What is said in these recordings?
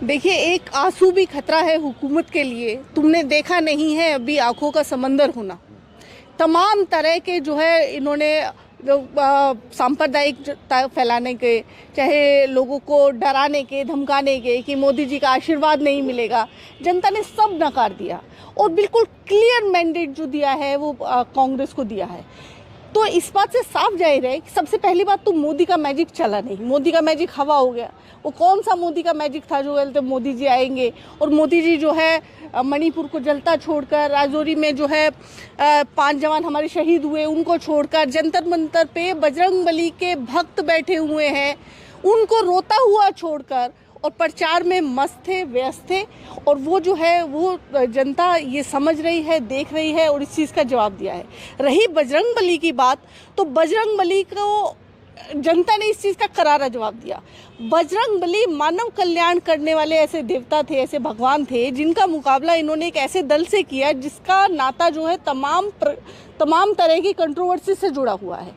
देखिए, एक आंसू भी खतरा है हुकूमत के लिए। तुमने देखा नहीं है अभी आंखों का समंदर होना। तमाम तरह के जो है इन्होंने सांप्रदायिकता फैलाने के, चाहे लोगों को डराने के, धमकाने के कि मोदी जी का आशीर्वाद नहीं मिलेगा, जनता ने सब नकार दिया। और बिल्कुल क्लियर मैंडेट जो दिया है वो कांग्रेस को दिया है। तो इस बात से साफ जाहिर है कि सबसे पहली बात तो मोदी का मैजिक चला नहीं, मोदी का मैजिक हवा हो गया। वो कौन सा मोदी का मैजिक था जो बोलते मोदी जी आएंगे, और मोदी जी जो है मणिपुर को जलता छोड़कर, राजौरी में जो है 5 जवान हमारे शहीद हुए उनको छोड़कर, जंतर मंतर पे बजरंगबली के भक्त बैठे हुए हैं उनको रोता हुआ छोड़कर, और प्रचार में मस्त थे, व्यस्त थे। और वो जो है वो जनता ये समझ रही है, देख रही है और इस चीज़ का जवाब दिया है। रही बजरंगबली की बात, तो बजरंगबली को जनता ने इस चीज़ का करारा जवाब दिया। बजरंगबली मानव कल्याण करने वाले ऐसे देवता थे, ऐसे भगवान थे, जिनका मुकाबला इन्होंने एक ऐसे दल से किया जिसका नाता जो है तमाम तरह की कंट्रोवर्सी से जुड़ा हुआ है।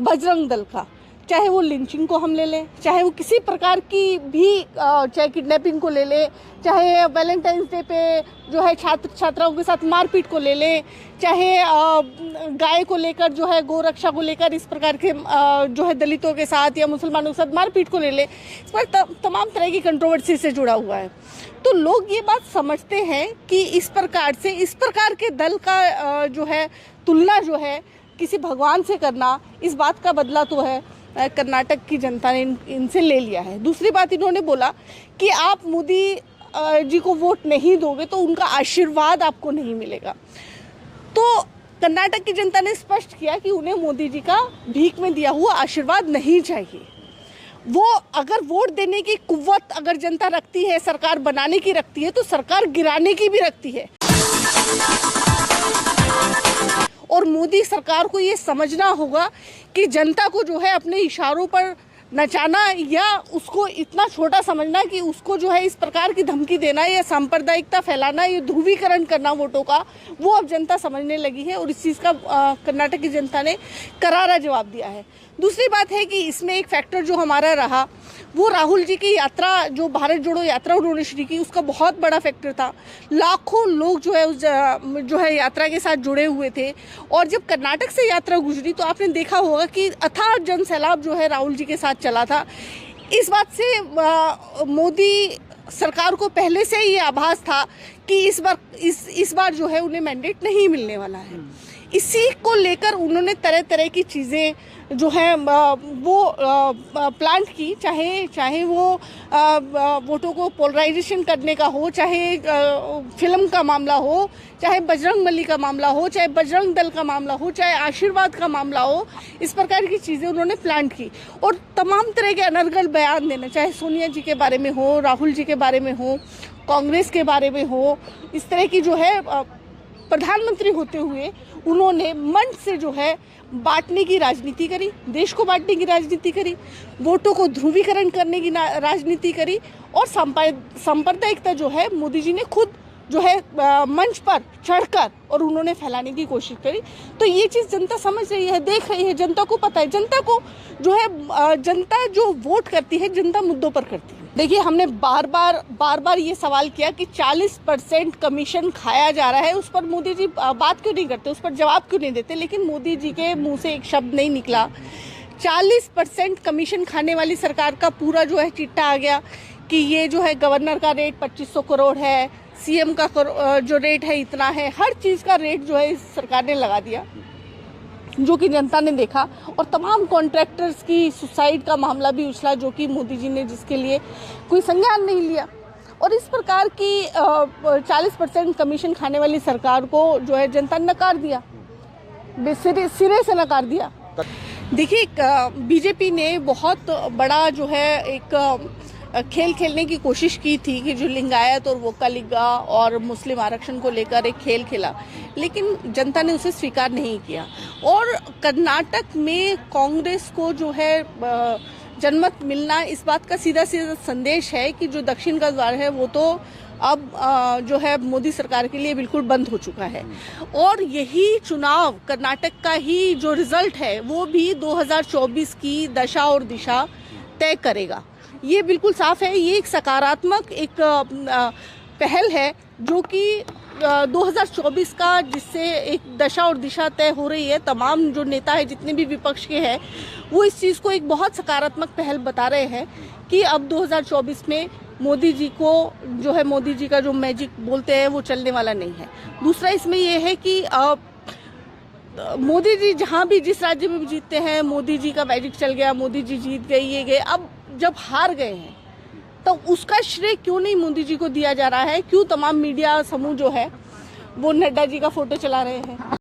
बजरंग दल का, चाहे वो लिंचिंग को हम ले लें, चाहे वो किसी प्रकार की भी, चाहे किडनैपिंग को ले लें, चाहे वैलेंटाइंस डे पे जो है छात्र छात्राओं के साथ मारपीट को ले लें, चाहे गाय को लेकर जो है गोरक्षा को लेकर इस प्रकार के जो है दलितों के साथ या मुसलमानों के साथ मारपीट को ले लें, इस पर तमाम तरह की कंट्रोवर्सी से जुड़ा हुआ है। तो लोग ये बात समझते हैं कि इस प्रकार के दल का जो है तुलना जो है किसी भगवान से करना, इस बात का बदला तो है कर्नाटक की जनता ने इनसे ले लिया है। दूसरी बात इन्होंने बोला कि आप मोदी जी को वोट नहीं दोगे तो उनका आशीर्वाद आपको नहीं मिलेगा। तो कर्नाटक की जनता ने स्पष्ट किया कि उन्हें मोदी जी का भीख में दिया हुआ आशीर्वाद नहीं चाहिए। वो अगर वोट देने की कुव्वत अगर जनता रखती है, सरकार बनाने की रखती है, तो सरकार गिराने की भी रखती है। और मोदी सरकार को ये समझना होगा कि जनता को जो है अपने इशारों पर नचाना या उसको इतना छोटा समझना कि उसको जो है इस प्रकार की धमकी देना या सांप्रदायिकता फैलाना, ये ध्रुवीकरण करना वोटों का, वो अब जनता समझने लगी है। और इस चीज़ का कर्नाटक की जनता ने करारा जवाब दिया है। दूसरी बात है कि इसमें एक फैक्टर जो हमारा रहा वो राहुल जी की यात्रा, जो भारत जोड़ो यात्रा उन्होंने शुरू की, उसका बहुत बड़ा फैक्टर था। लाखों लोग जो है उस जो है यात्रा के साथ जुड़े हुए थे। और जब कर्नाटक से यात्रा गुजरी तो आपने देखा होगा कि अथाह जन सैलाब जो है राहुल जी के साथ चला था। इस बात से मोदी सरकार को पहले से ही ये आभास था कि इस बार जो है उन्हें मैंडेट नहीं मिलने वाला है। इसी को लेकर उन्होंने तरह तरह की चीज़ें जो है वो प्लांट की, चाहे वो वोटों को पोलराइजेशन करने का हो, चाहे फिल्म का मामला हो, चाहे बजरंगबली का मामला हो, चाहे बजरंग दल का मामला हो, चाहे आशीर्वाद का मामला हो, इस प्रकार की चीज़ें उन्होंने प्लांट की। और तमाम तरह के अनर्गल बयान देना, चाहे सोनिया जी के बारे में हो, राहुल जी के बारे में हो, कांग्रेस के बारे में हो, इस तरह की जो है प्रधानमंत्री होते हुए उन्होंने मंच से जो है बांटने की राजनीति करी, देश को बांटने की राजनीति करी, वोटों को ध्रुवीकरण करने की राजनीति करी। और सांप्रदायिकता जो है मोदी जी ने खुद जो है मंच पर चढ़कर और उन्होंने फैलाने की कोशिश करी। तो ये चीज़ जनता समझ रही है, देख रही है, जनता को पता है। जनता को जो है जनता जो वोट करती है, जनता मुद्दों पर करती है। देखिए, हमने बार बार ये सवाल किया कि 40% कमीशन खाया जा रहा है, उस पर मोदी जी बात क्यों नहीं करते, उस पर जवाब क्यों नहीं देते। लेकिन मोदी जी के मुंह से एक शब्द नहीं निकला। 40% कमीशन खाने वाली सरकार का पूरा जो है चिट्ठा आ गया कि ये जो है गवर्नर का रेट 2500 करोड़ है, सीएम का जो रेट है इतना है, हर चीज़ का रेट जो है इस सरकार ने लगा दिया, जो कि जनता ने देखा। और तमाम कॉन्ट्रैक्टर्स की सुसाइड का मामला भी उछला, जो कि मोदी जी ने जिसके लिए कोई संज्ञान नहीं लिया। और इस प्रकार की 40% कमीशन खाने वाली सरकार को जो है जनता ने नकार दिया, सिरे से नकार दिया। देखिए, बीजेपी ने बहुत बड़ा जो है एक खेल खेलने की कोशिश की थी कि जो लिंगायत और वोकालिगा और मुस्लिम आरक्षण को लेकर एक खेल खेला, लेकिन जनता ने उसे स्वीकार नहीं किया। और कर्नाटक में कांग्रेस को जो है जनमत मिलना, इस बात का सीधा सीधा संदेश है कि जो दक्षिण का द्वार है वो तो अब जो है मोदी सरकार के लिए बिल्कुल बंद हो चुका है। और यही चुनाव, कर्नाटक का ही जो रिजल्ट है वो भी 2024 की दशा और दिशा तय करेगा। ये बिल्कुल साफ है। ये एक सकारात्मक एक पहल है जो कि 2024 का जिससे एक दशा और दिशा तय हो रही है। तमाम जो नेता है जितने भी विपक्ष के हैं वो इस चीज़ को एक बहुत सकारात्मक पहल बता रहे हैं कि अब 2024 में मोदी जी को जो है, मोदी जी का जो मैजिक बोलते हैं वो चलने वाला नहीं है। दूसरा इसमें ये है कि मोदी जी जहाँ भी जिस राज्य में भी जीतते हैं मोदी जी का मैजिक चल गया, मोदी जी जीत गए, ये गए। अब जब हार गए हैं तो उसका श्रेय क्यों नहीं मोदी जी को दिया जा रहा है? क्यों तमाम मीडिया समूह जो है वो नड्डा जी का फोटो चला रहे हैं?